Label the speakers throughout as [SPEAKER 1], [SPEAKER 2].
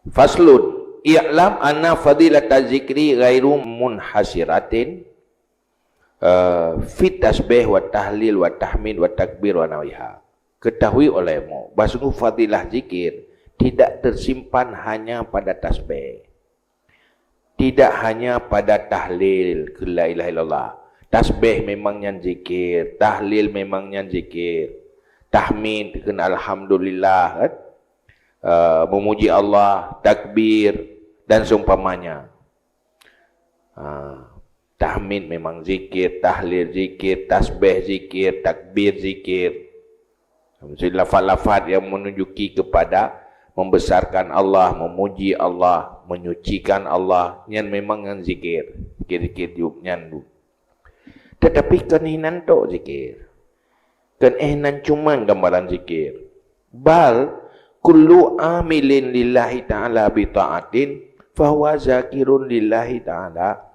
[SPEAKER 1] Faslun, i'lam anna fadilata zikri ghairu munhasiratin fit tasbih wa tahlil wa tahmid wa takbir wa nawiha. Ketahui olehmu bahwa fadilah zikir tidak tersimpan hanya pada tasbih, tidak hanya pada tahlil la ilaha illallah. Tasbih memangnya zikir, tahlil memangnya zikir, tahmid kena alhamdulillah kan? Memuji Allah, takbir dan seumpamanya. Tahmid memang zikir, tahlil zikir, tasbih zikir, takbir zikir. Maksudnya lafaz-lafaz yang menunjuki kepada membesarkan Allah, memuji Allah, menyucikan Allah, yang memang yang zikir, zikir-zikir nyan. Tetapi keninan tok zikir, keninan cuma gambaran zikir. Bal kullu amilin lillahi ta'ala bi ta'atin fahuwa zakirun lillahi ta'ala.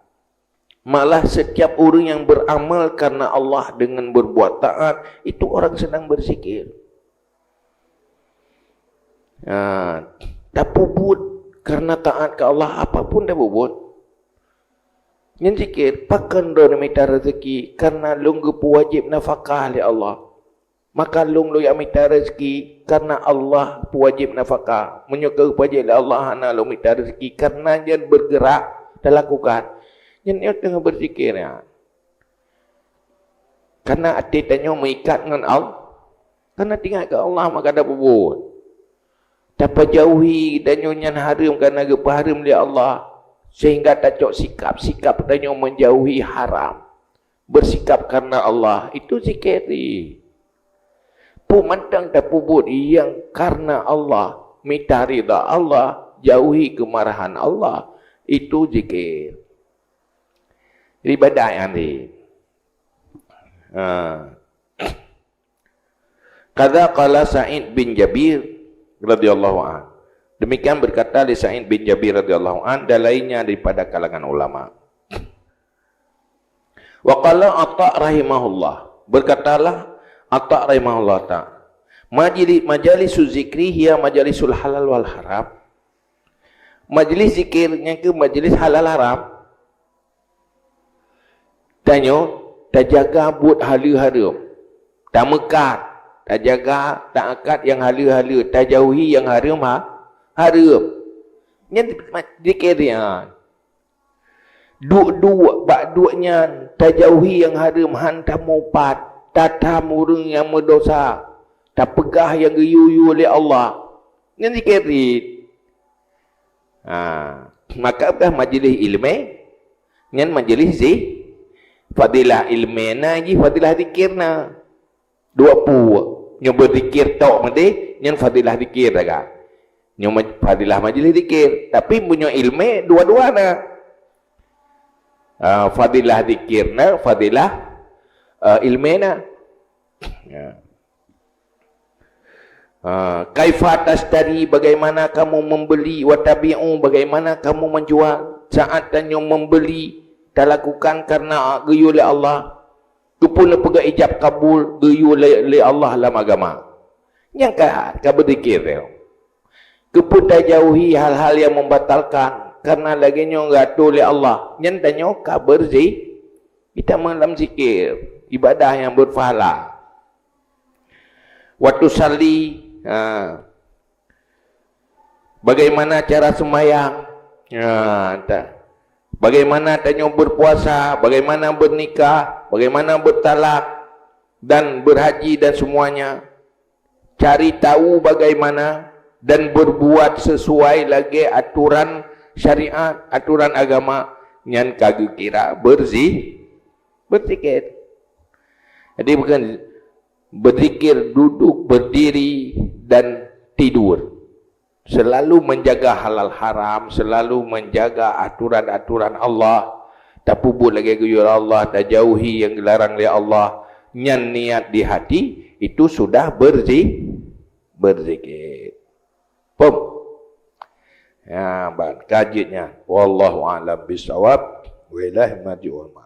[SPEAKER 1] Malah setiap orang yang beramal karena Allah dengan berbuat taat, itu orang sedang berzikir. Tak puput karena taat ke Allah, apapun dah puput. Yang zikir, pakan doa minta rezeki karena lunggu wajib nafkah oleh Allah. Maka lung yang minta rezeki karena Allah wajib nafkah. Menyukai wajib Allah ana lu minta rezeki karena dia bergerak dan lakukan. Yang tengah berzikir ya. Karena hati tanya mengikat dengan Allah. Karena tinggal ke Allah maka ada bubut. Dapat jauhi dan nyan haram karena haram dia Allah. Sehingga tak cok sikap tanya menjauhi haram. Bersikap karena Allah. Itu zikir ni. Pemandang tak bubut yang karena Allah. Minta rida Allah. Jauhi kemarahan Allah. Itu zikir. Ibadah yang ni. Qala Sa'id bin Jabir radhiyallahu an. Demikian berkata li Sa'id bin Jabir radhiyallahu an dan lainnya daripada kalangan ulama. Wa qala Atha rahimahullah. Berkatalah Atha rahimahullah ta'ala. Majalisul zikri hiya majalisul halal wal haram. Majlis zikirnya ke majlis halal haram. Tanya, tak jaga buat halu-halu, tak mekat, tak jaga, tak akad yang halu-halu, tak jauhi yang haram, haram. Yang dikira, duk-duknya, tak jauhi yang haram, hantar mupat, tak tamurung yang berdosa, tak pegah yang geyu-yu oleh Allah. Yang dikira. Maka apakah majlis ilmu? Yang majlis fadilah ilmena lagi fadilah zikirna. Dua puak. Yang berzikir tok mesti, yang fadilah zikir dah. Yang fadilah majlis zikir, tapi punya ilmu dua-duana. Fadilah zikirna, fadilah ilmena. Kaifa tashtari, bagaimana kamu membeli, wa tabi'u, bagaimana kamu menjual. Saat tanya membeli tak lakukan karena geyu oleh Allah. Kepuna pegang ijab kabul geyu oleh Allah dalam agama. Yang kah berzikir dia. Kepuna jauhi hal-hal yang membatalkan karena laginya gaduh oleh Allah. Yang tanya kah berzikir. Kita dalam zikir, ibadah yang berpahala. Waktu sali, bagaimana cara sembahyang? Bagaimana tanya berpuasa, bagaimana bernikah, bagaimana bertalak dan berhaji dan semuanya. Cari tahu bagaimana dan berbuat sesuai lagi aturan syariat, aturan agama yang kagak kira berzikir. Jadi bukan berzikir duduk, berdiri dan tidur. Selalu menjaga halal haram, selalu menjaga aturan-aturan Allah. Tak puput lagi guyur Allah, tak jauhi yang dilarang oleh Allah. Yang niat di hati, itu sudah berzikir. Pum. Ya, kajitnya. Wallahu a'lam bishawab. Wa ilahi marji'ul ma'ab.